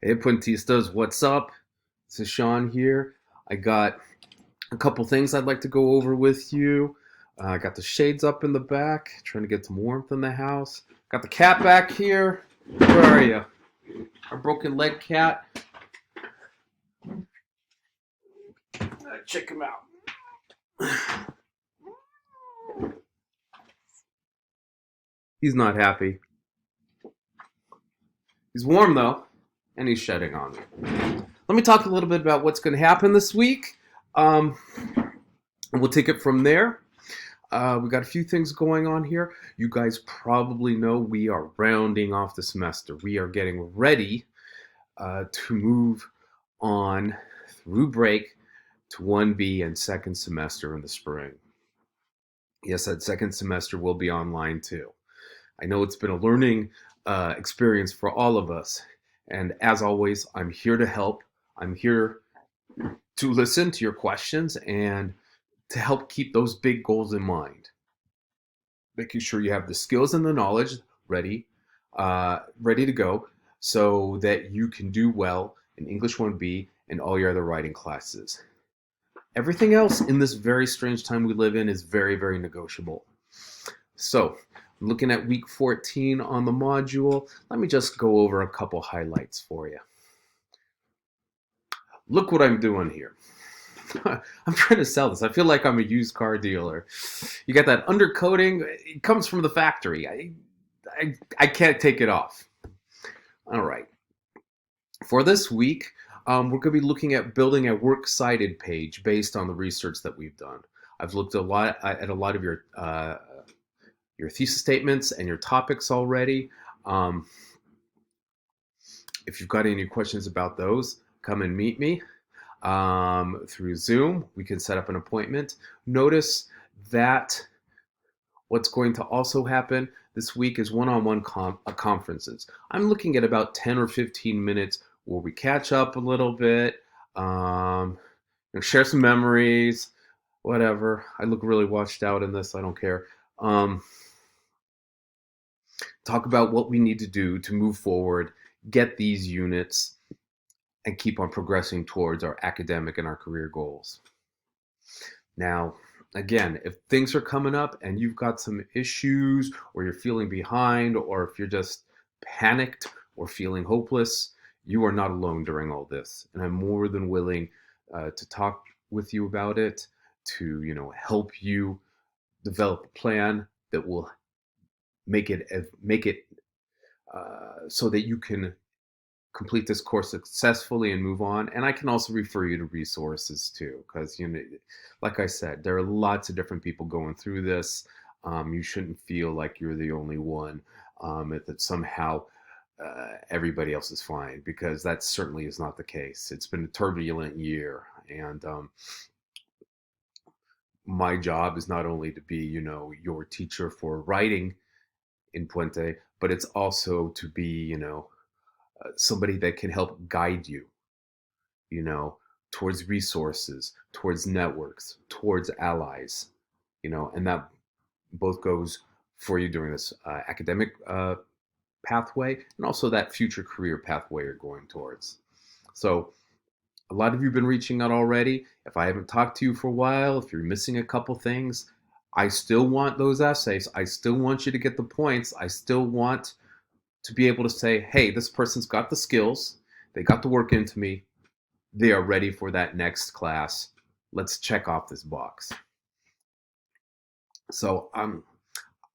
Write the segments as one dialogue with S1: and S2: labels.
S1: Hey, Puentistas, what's up? This is Sean here. I got a couple things I'd like to go over with you. I got the shades up in the back, trying to get some warmth in the house. Got the cat back here. Where are you? Our broken leg cat. Check him out. He's not happy. He's warm though, and he's shedding on me. Let me talk a little bit about what's going to happen this week. Um, we'll take it from there. We got a few things going on here. You guys probably know we are rounding off the semester. We are getting ready to move on through break to 1B and second semester in the spring. Yes, that second semester will be online too. I know it's been a learning experience for all of us. And as always, I'm here to help. I'm here to listen to your questions and to help keep those big goals in mind. Making sure you have the skills and the knowledge ready to go, so that you can do well in English 1B and all your other writing classes. Everything else in this very strange time we live in is very, very negotiable. So, I'm looking at week 14 on the module. Let me just go over a couple highlights for you. Look what I'm doing here. I'm trying to sell this. I feel like I'm a used car dealer. You got that undercoating. It comes from the factory. I can't take it off. All right. For this week, we're going to be looking at building a works cited page based on the research that we've done. I've looked a lot at a lot of your thesis statements and your topics already. If you've got any questions about those, come and meet me through Zoom. We can set up an appointment. Notice that what's going to also happen this week is one-on-one conferences. I'm looking at about 10 or 15 minutes where we catch up a little bit, share some memories, whatever. I look really washed out in this. I don't care. Talk about what we need to do to move forward, get these units, and keep on progressing towards our academic and our career goals. Now, again, if things are coming up and you've got some issues, or you're feeling behind, or if you're just panicked or feeling hopeless, you are not alone during all this. And I'm more than willing to talk with you about it, to help you develop a plan that will make it so that you can complete this course successfully and move on. And I can also refer you to resources too, because like I said, there are lots of different people going through this. You shouldn't feel like you're the only one, that somehow everybody else is fine, because that certainly is not the case. It's been a turbulent year, and my job is not only to be your teacher for writing in Puente, but it's also to be somebody that can help guide you, towards resources, towards networks, towards allies, and that both goes for you during this academic pathway, and also that future career pathway you're going towards. So a lot of you have been reaching out already. If I haven't talked to you for a while, if you're missing a couple things, I still want those essays. I still want you to get the points. I still want to be able to say, hey, this person's got the skills. They got the work into me. They are ready for that next class. Let's check off this box. So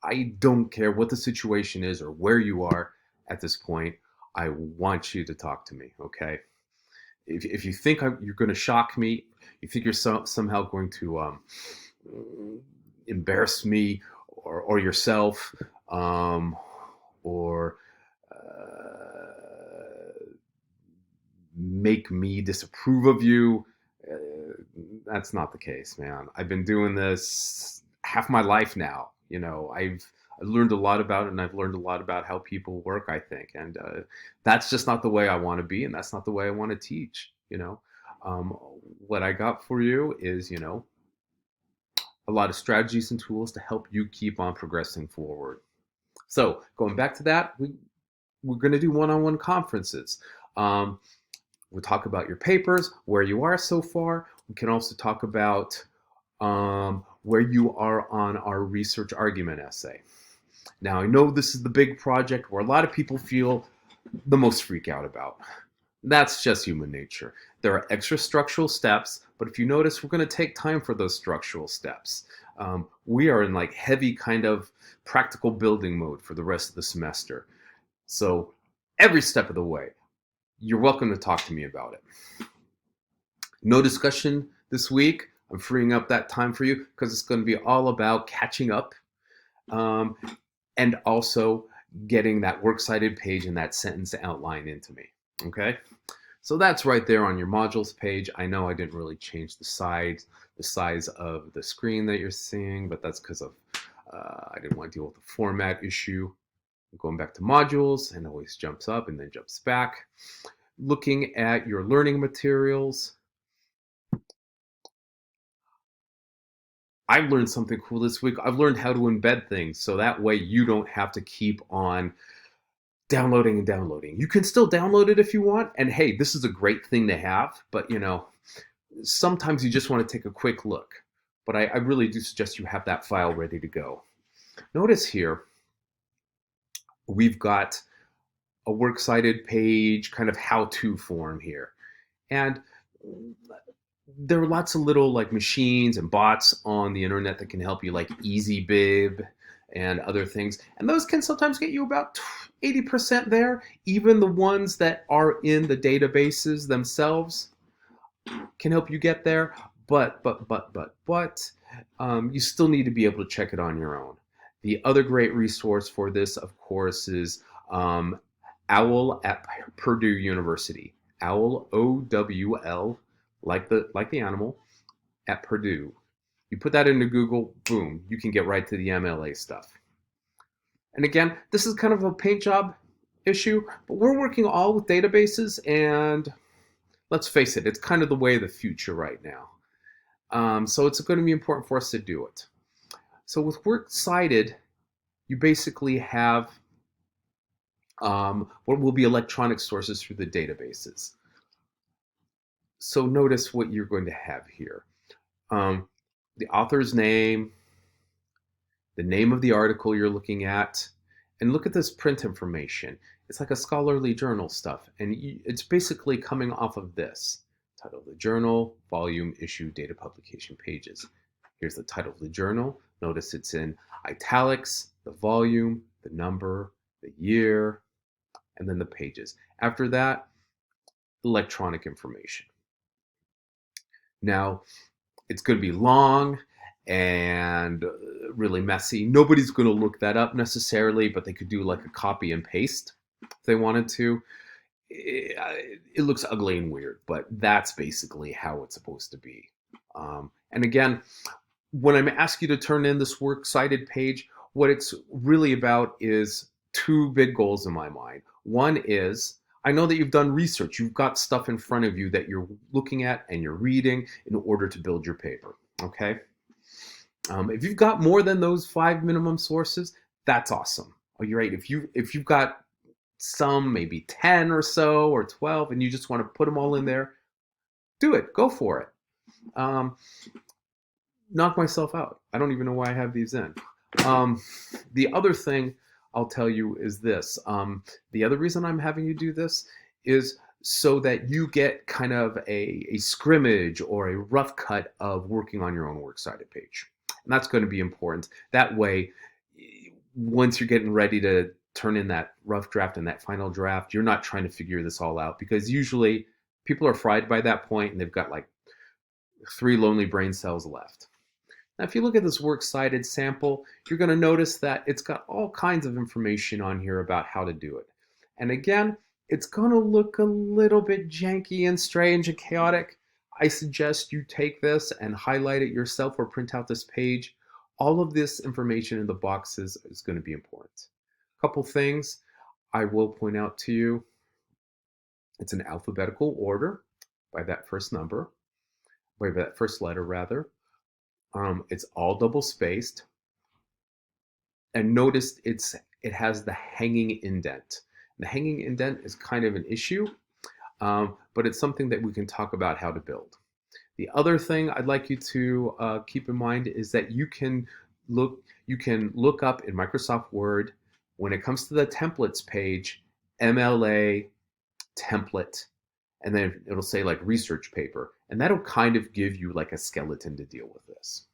S1: I don't care what the situation is or where you are at this point. I want you to talk to me, okay? If you think you're going to shock me, you think you're somehow going to embarrass me or yourself, or make me disapprove of you, that's not the case, man. I've been doing this half my life now. I've learned a lot about it, and I've learned a lot about how people work, I think. And that's just not the way I want to be, and that's not the way I want to teach. What I got for you is, a lot of strategies and tools to help you keep on progressing forward. So going back to that, we're going to do one-on-one conferences. Um, we'll talk about your papers, where you are so far. We can also talk about where you are on our research argument essay. Now, I know this is the big project where a lot of people feel the most freak out about. That's just human nature. There are extra structural steps, but if you notice, we're going to take time for those structural steps. We are in like heavy kind of practical building mode for the rest of the semester. So every step of the way, you're welcome to talk to me about it. No discussion this week. I'm freeing up that time for you because it's going to be all about catching up um, and also getting that works cited page and that sentence outline into me. Okay? So that's right there on your modules page. I know I didn't really change the size of the screen that you're seeing, but that's because of I didn't want to deal with the format issue. Going back to modules, and it always jumps up and then jumps back. Looking at your learning materials. I've learned something cool this week. I've learned how to embed things so that way you don't have to keep on downloading and downloading. You can still download it if you want. And hey, this is a great thing to have, but sometimes you just want to take a quick look. But I really do suggest you have that file ready to go. Notice here, we've got a works cited page kind of how-to form here. And there are lots of little like machines and bots on the internet that can help you, like EasyBib and other things. And those can sometimes get you about 80% there. Even the ones that are in the databases themselves can help you get there. But you still need to be able to check it on your own. The other great resource for this, of course, is OWL at Purdue University. OWL, OWL, like the animal, at Purdue. You put that into Google, boom, you can get right to the MLA stuff. And again, this is kind of a paint job issue, but we're working all with databases, and let's face it, it's kind of the way of the future right now. So it's going to be important for us to do it. So with works cited, you basically have what will be electronic sources through the databases. So notice what you're going to have here. The author's name, the name of the article you're looking at, and look at this print information. It's like a scholarly journal stuff, and it's basically coming off of this. Title of the journal, volume, issue, data, publication pages. Here's the title of the journal. Notice it's in italics, the volume, the number, the year, and then the pages. After that, electronic information. Now, it's going to be long and really messy. Nobody's going to look that up necessarily, but they could do like a copy and paste if they wanted to. It looks ugly and weird, but that's basically how it's supposed to be. And again, when I'm asking you to turn in this works cited page, what it's really about is two big goals in my mind. One is, I know that you've done research. You've got stuff in front of you that you're looking at and you're reading in order to build your paper, okay? If you've got more than those 5 minimum sources, that's awesome. Oh, you're right. If you've got some, maybe 10 or so or 12, and you just want to put them all in there, do it. Go for it. Knock myself out. I don't even know why I have these in. The other thing I'll tell you is this. The other reason I'm having you do this is so that you get kind of a scrimmage or a rough cut of working on your own works cited page. And that's going to be important. That way, once you're getting ready to turn in that rough draft and that final draft, you're not trying to figure this all out, because usually people are fried by that point and they've got like 3 lonely brain cells left. Now, if you look at this works cited sample, you're going to notice that it's got all kinds of information on here about how to do it. And again, it's going to look a little bit janky and strange and chaotic. I suggest you take this and highlight it yourself or print out this page. All of this information in the boxes is going to be important. A couple things I will point out to you. It's in alphabetical order by that first number, by that first letter rather. It's all double spaced. And notice it has the hanging indent. The hanging indent is kind of an issue. but it's something that we can talk about how to build. The other thing I'd like you to keep in mind is that you can look up in Microsoft Word when it comes to the templates page, MLA template, and then it'll say like research paper, and that'll kind of give you like a skeleton to deal with this.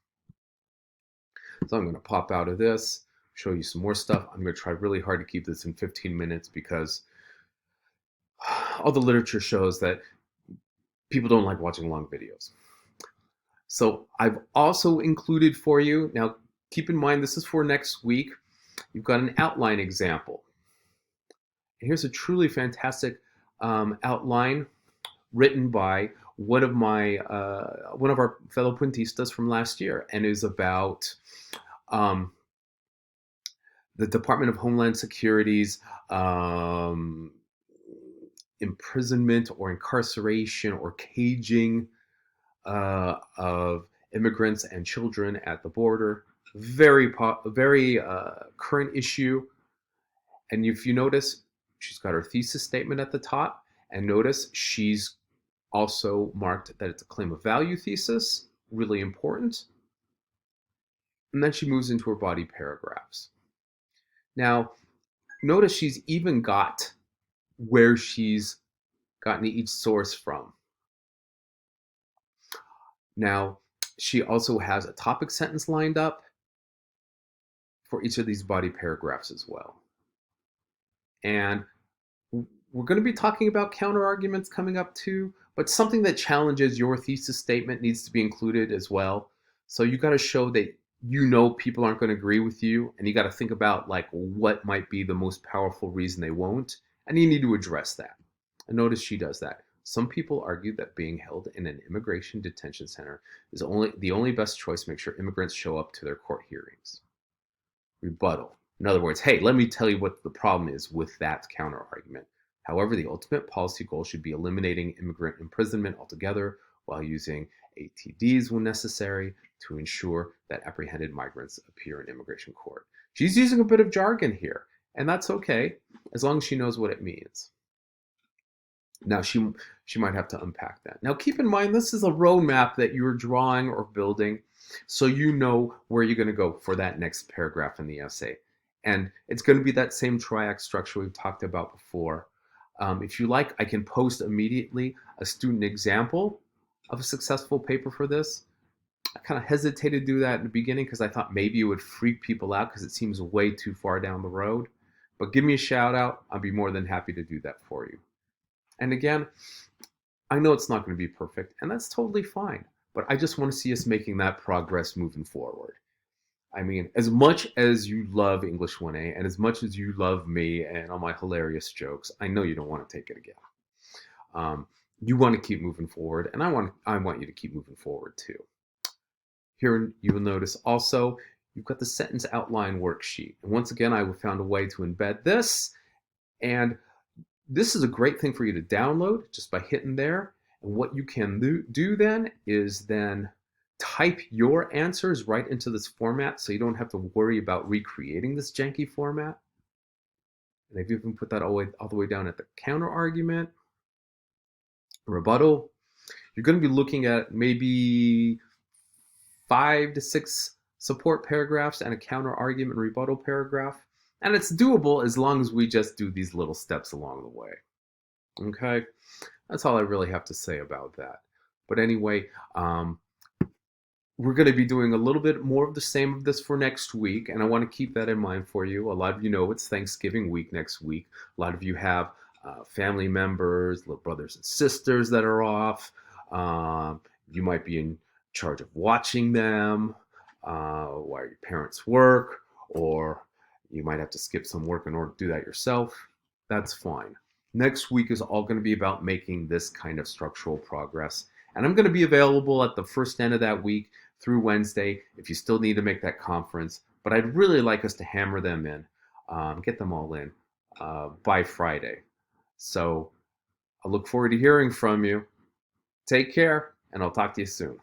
S1: So I'm going to pop out of this, show you some more stuff. I'm going to try really hard to keep this in 15 minutes because all the literature shows that people don't like watching long videos. So I've also included for you, now keep in mind this is for next week, you've got an outline example. And here's a truly fantastic outline written by one of our fellow Puntistas from last year, and is about the Department of Homeland Security's imprisonment or incarceration or caging of immigrants and children at the border. Very current issue. And if you notice, she's got her thesis statement at the top, and notice she's also marked that it's a claim of value thesis, really important. And then she moves into her body paragraphs. Now, notice she's even got where she's gotten each source from. Now, she also has a topic sentence lined up for each of these body paragraphs as well. And we're going to be talking about counter arguments coming up too, but something that challenges your thesis statement needs to be included as well. So you got to show that people aren't going to agree with you, and you got to think about like what might be the most powerful reason they won't, and you need to address that. And notice she does that. Some people argue that being held in an immigration detention center is the only best choice to make sure immigrants show up to their court hearings. Rebuttal. In other words, hey, let me tell you what the problem is with that counter argument. However, the ultimate policy goal should be eliminating immigrant imprisonment altogether while using ATDs when necessary to ensure that apprehended migrants appear in immigration court. She's using a bit of jargon here, and that's okay as long as she knows what it means. Now, she might have to unpack that. Now, keep in mind, this is a roadmap that you're drawing or building, so you know where you're going to go for that next paragraph in the essay. And it's going to be that same triac structure we've talked about before. If you like, I can post immediately a student example of a successful paper for this. I kind of hesitated to do that in the beginning because I thought maybe it would freak people out because it seems way too far down the road. But give me a shout out. I'll be more than happy to do that for you. And again, I know it's not going to be perfect, and that's totally fine. But I just want to see us making that progress moving forward. I mean, as much as you love English 1A and as much as you love me and all my hilarious jokes, I know you don't want to take it again. You want to keep moving forward, and I want you to keep moving forward too. Here you will notice also you've got the sentence outline worksheet. And once again, I found a way to embed this. And this is a great thing for you to download just by hitting there. And what you can do then is then type your answers right into this format so you don't have to worry about recreating this janky format. And if you can put that all the way down at the counter argument, rebuttal, you're going to be looking at maybe 5 to 6 support paragraphs and a counter argument rebuttal paragraph. And it's doable as long as we just do these little steps along the way. Okay, that's all I really have to say about that. But anyway, we're going to be doing a little bit more of the same of this for next week, and I want to keep that in mind for you. A lot of you know it's Thanksgiving week next week. A lot of you have family members, little brothers and sisters that are off. You might be in charge of watching them while your parents work, or you might have to skip some work in order to do that yourself. That's fine. Next week is all going to be about making this kind of structural progress. And I'm going to be available at the first end of that week through Wednesday if you still need to make that conference. But I'd really like us to hammer them in, get them all in by Friday. So I look forward to hearing from you. Take care, and I'll talk to you soon.